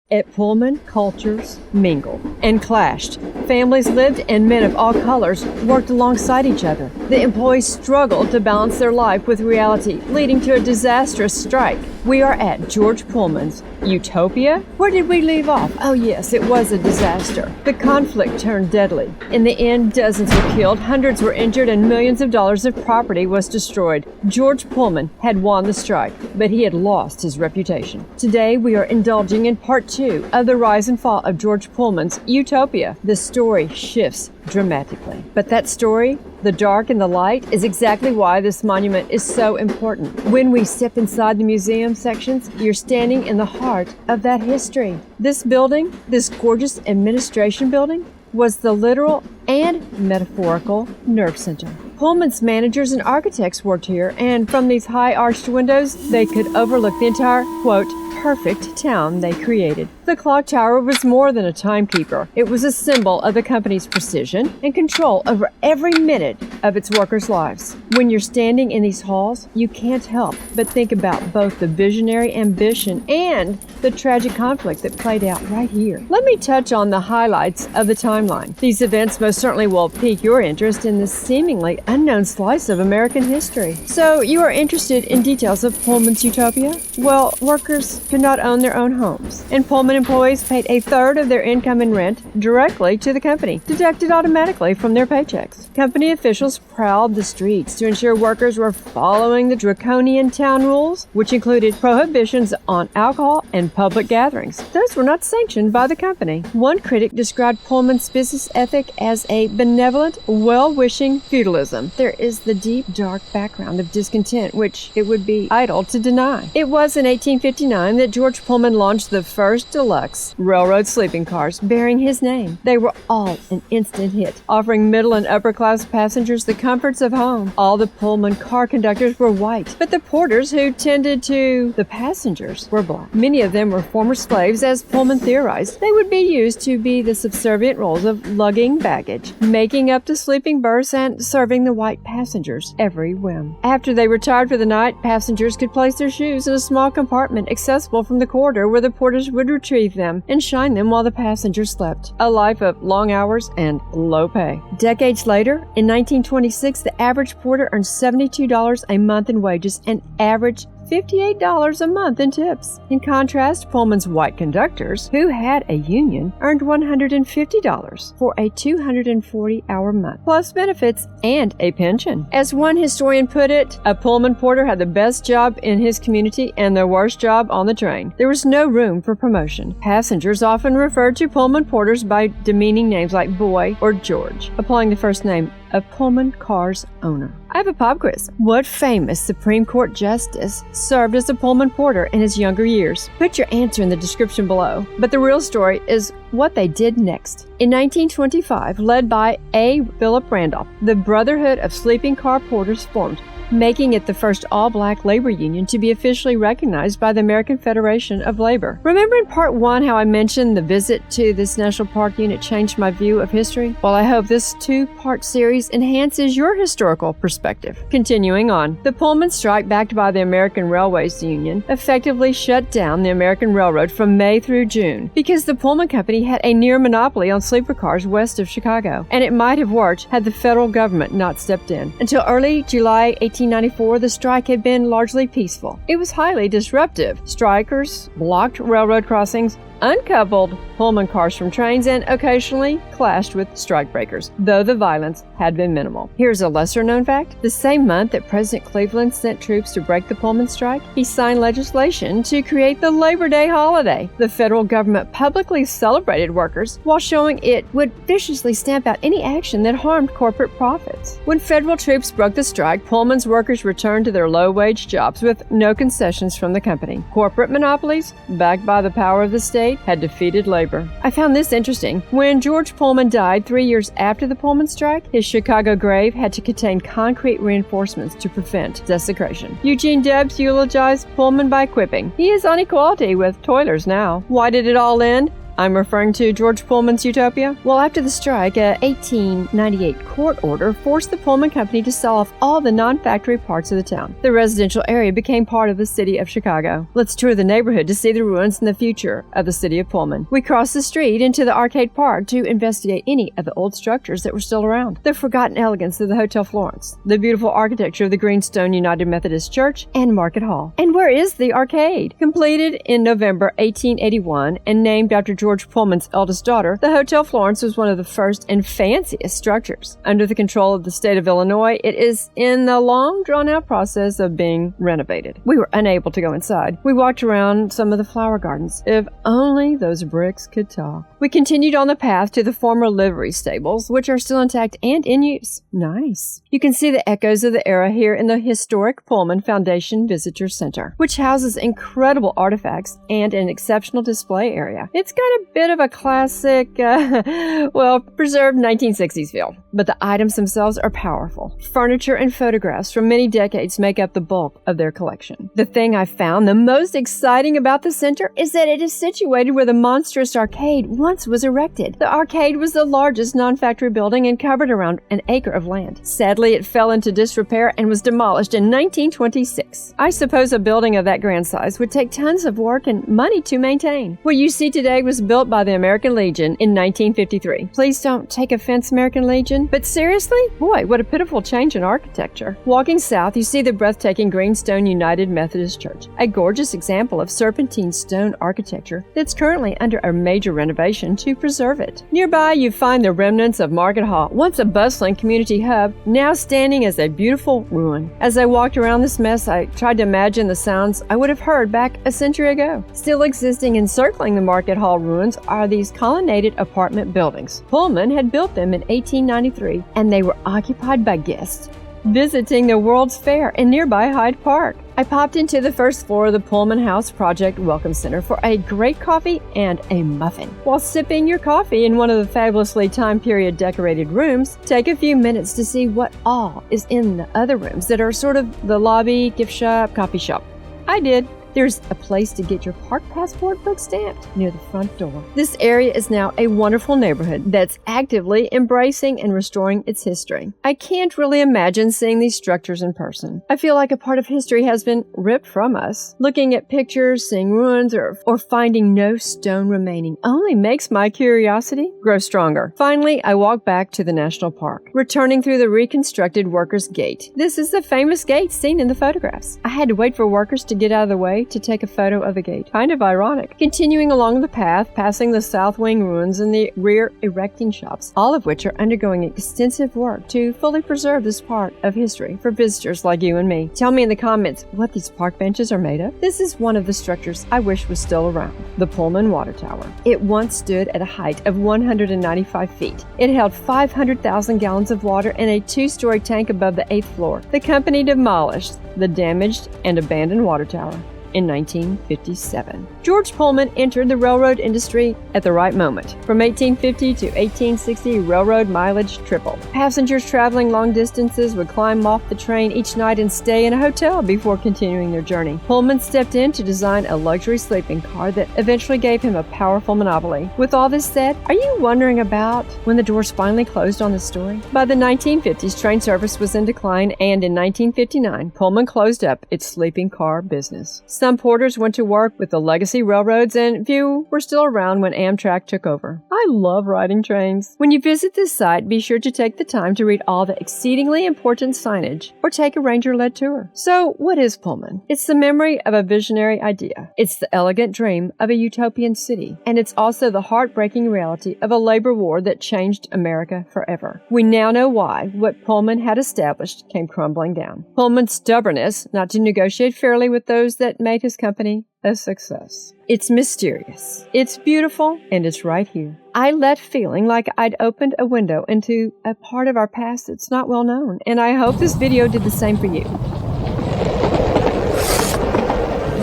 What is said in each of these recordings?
At Pullman, cultures mingled and clashed. Families lived and men of all colors worked alongside each other. The employees struggled to balance their life with reality, leading to a disastrous strike. We are at George Pullman's Utopia? Where did we leave off? Oh yes, it was a disaster. The conflict turned deadly. In the end, dozens were killed, hundreds were injured, and millions of dollars of property was destroyed. George Pullman had won the strike, but he had lost his reputation. Today, we are indulging in part 2 of the rise and fall of George Pullman's Utopia. The story shifts dramatically. But that story, the dark and the light, is exactly why this monument is so important. When we step inside the museum sections, you're standing in the heart of that history. This building, this gorgeous administration building, was the literal and metaphorical nerve center. Pullman's managers and architects worked here, and from these high arched windows, they could overlook the entire, quote, perfect town they created. The clock tower was more than a timekeeper. It was a symbol of the company's precision and control over every minute of its workers' lives. When you're standing in these halls, you can't help but think about both the visionary ambition and the tragic conflict that played out right here. Let me touch on the highlights of the timeline. These events most certainly will pique your interest in this seemingly unknown slice of American history. So you are interested in details of Pullman's Utopia? Well, workers could not own their own homes, and Pullman employees paid a third of their income in rent directly to the company, deducted automatically from their paychecks. Company officials prowled the streets to ensure workers were following the draconian town rules, which included prohibitions on alcohol and public gatherings. Those were not sanctioned by the company. One critic described Pullman's business ethic as a benevolent, well-wishing feudalism. There is the deep, dark background of discontent, which it would be idle to deny. It was in 1859 that George Pullman launched the first deluxe railroad sleeping cars bearing his name. They were all an instant hit, offering middle and upper class passengers the comforts of home. All the Pullman car conductors were white, but the porters who tended to the passengers were black. Many of them were former slaves, as Pullman theorized. They would be used to be the subservient roles of lugging baggage, making up the sleeping berths, and serving the white passengers every whim. After they retired for the night, passengers could place their shoes in a small compartment accessible from the corridor, where the porters would retrieve them and shine them while the passengers slept. A life of long hours and low pay. Decades later, in 1926, the average porter earned $72 a month in wages and averaged $58 a month in tips. In contrast, Pullman's white conductors, who had a union, earned $150 for a 240-hour month, plus benefits and a pension. As one historian put it, a Pullman porter had the best job in his community and the worst job on the train. There was no room for promotion. Passengers often referred to Pullman porters by demeaning names like Boy or George, applying the first name of Pullman car's owner. I have a pop quiz. What famous Supreme Court justice served as a Pullman porter in his younger years? Put your answer in the description below. But the real story is what they did next. In 1925, led by A. Philip Randolph, the Brotherhood of Sleeping Car Porters formed, making it the first all-black labor union to be officially recognized by the American Federation of Labor. Remember in part 1 how I mentioned the visit to this national park unit changed my view of history? Well, I hope this 2-part series enhances your historical perspective. Continuing on, the Pullman strike, backed by the American Railways Union, effectively shut down the American Railroad from May through June because the Pullman Company had a near monopoly on sleeper cars west of Chicago, and it might have worked had the federal government not stepped in. Until early July 1894, the strike had been largely peaceful. It was highly disruptive. Strikers blocked railroad crossings, uncoupled Pullman cars from trains, and occasionally clashed with strikebreakers, though the violence had been minimal. Here's a lesser-known fact. The same month that President Cleveland sent troops to break the Pullman strike, he signed legislation to create the Labor Day holiday. The federal government publicly celebrated workers while showing it would viciously stamp out any action that harmed corporate profits. When federal troops broke the strike, Pullman's workers returned to their low-wage jobs with no concessions from the company. Corporate monopolies, backed by the power of the state, had defeated labor. I found this interesting. When George Pullman died 3 years after the Pullman strike, his Chicago grave had to contain concrete reinforcements to prevent desecration. Eugene Debs eulogized Pullman by quipping, "He is on equality with toilers now." Why did it all end? I'm referring to George Pullman's Utopia. Well, after the strike, a 1898 court order forced the Pullman Company to sell off all the non-factory parts of the town. The residential area became part of the city of Chicago. Let's tour the neighborhood to see the ruins and the future of the city of Pullman. We cross the street into the arcade park to investigate any of the old structures that were still around. The forgotten elegance of the Hotel Florence, the beautiful architecture of the Greenstone United Methodist Church, and Market Hall. And where is the arcade? Completed in November 1881 and named after George Pullman's eldest daughter, the Hotel Florence was one of the first and fanciest structures. Under the control of the state of Illinois, it is in the long, drawn-out process of being renovated. We were unable to go inside. We walked around some of the flower gardens. If only those bricks could talk. We continued on the path to the former livery stables, which are still intact and in use. Nice. You can see the echoes of the era here in the historic Pullman Foundation Visitor Center, which houses incredible artifacts and an exceptional display area. It's got a bit of a classic, preserved 1960s feel, but the items themselves are powerful. Furniture and photographs from many decades make up the bulk of their collection. The thing I found the most exciting about the center is that it is situated where the monstrous arcade once was erected. The arcade was the largest non-factory building and covered around an acre of land. Sadly, it fell into disrepair and was demolished in 1926. I suppose a building of that grand size would take tons of work and money to maintain. What you see today was built by the American Legion in 1953. Please don't take offense, American Legion, but seriously? Boy, what a pitiful change in architecture. Walking south, you see the breathtaking Greenstone United Methodist Church, a gorgeous example of serpentine stone architecture that's currently under a major renovation to preserve it. Nearby, you find the remnants of Market Hall, once a bustling community hub, now standing as a beautiful ruin. As I walked around this mess, I tried to imagine the sounds I would have heard back a century ago. Still existing encircling the Market Hall ruins are these colonnaded apartment buildings. Pullman had built them in 1893, and they were occupied by guests visiting the World's Fair in nearby Hyde Park. I popped into the first floor of the Pullman House Project Welcome Center for a great coffee and a muffin. While sipping your coffee in one of the fabulously time period decorated rooms, take a few minutes to see what all is in the other rooms that are sort of the lobby, gift shop, coffee shop. I did. There's a place to get your park passport book stamped near the front door. This area is now a wonderful neighborhood that's actively embracing and restoring its history. I can't really imagine seeing these structures in person. I feel like a part of history has been ripped from us. Looking at pictures, seeing ruins, or finding no stone remaining only makes my curiosity grow stronger. Finally, I walk back to the national park, returning through the reconstructed Workers' Gate. This is the famous gate seen in the photographs. I had to wait for workers to get out of the way to take a photo of the gate. Kind of ironic. Continuing along the path, passing the South Wing ruins and the rear erecting shops, all of which are undergoing extensive work to fully preserve this part of history for visitors like you and me. Tell me in the comments what these park benches are made of. This is one of the structures I wish was still around. The Pullman Water Tower. It once stood at a height of 195 feet. It held 500,000 gallons of water and a 2-story tank above the 8th floor. The company demolished the damaged and abandoned water tower in 1957. George Pullman entered the railroad industry at the right moment. From 1850 to 1860, railroad mileage tripled. Passengers traveling long distances would climb off the train each night and stay in a hotel before continuing their journey. Pullman stepped in to design a luxury sleeping car that eventually gave him a powerful monopoly. With all this said, are you wondering about when the doors finally closed on this story? By the 1950s, train service was in decline, and in 1959, Pullman closed up its sleeping car business. Some porters went to work with the legacy railroads, and few were still around when Amtrak took over. I love riding trains. When you visit this site, be sure to take the time to read all the exceedingly important signage or take a ranger-led tour. So, what is Pullman? It's the memory of a visionary idea. It's the elegant dream of a utopian city. And it's also the heartbreaking reality of a labor war that changed America forever. We now know why what Pullman had established came crumbling down. Pullman's stubbornness not to negotiate fairly with those that made his company a success. It's mysterious, it's beautiful, and it's right here. I left feeling like I'd opened a window into a part of our past that's not well known, and I hope this video did the same for you.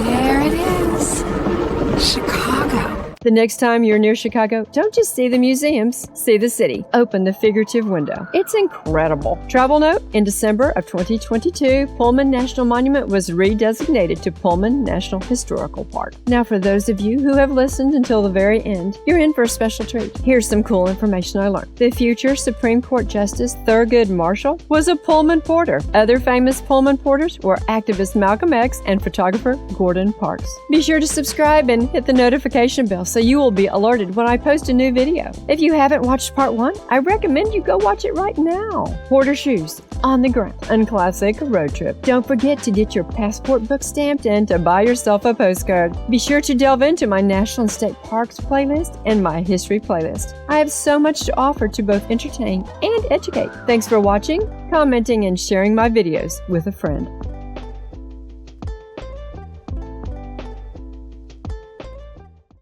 There it is, Chicago. The next time you're near Chicago, don't just see the museums, see the city. Open the figurative window. It's incredible. Travel note, in December of 2022, Pullman National Monument was redesignated to Pullman National Historical Park. Now, for those of you who have listened until the very end, you're in for a special treat. Here's some cool information I learned. The future Supreme Court Justice Thurgood Marshall was a Pullman Porter. Other famous Pullman Porters were activist Malcolm X and photographer Gordon Parks. Be sure to subscribe and hit the notification bell so you will be alerted when I post a new video. If you haven't watched part 1, I recommend you go watch it right now. Porter shoes on the ground and classic road trip. Don't forget to get your passport book stamped and to buy yourself a postcard. Be sure to delve into my National and State Parks playlist and my history playlist. I have so much to offer to both entertain and educate. Thanks for watching, commenting, and sharing my videos with a friend.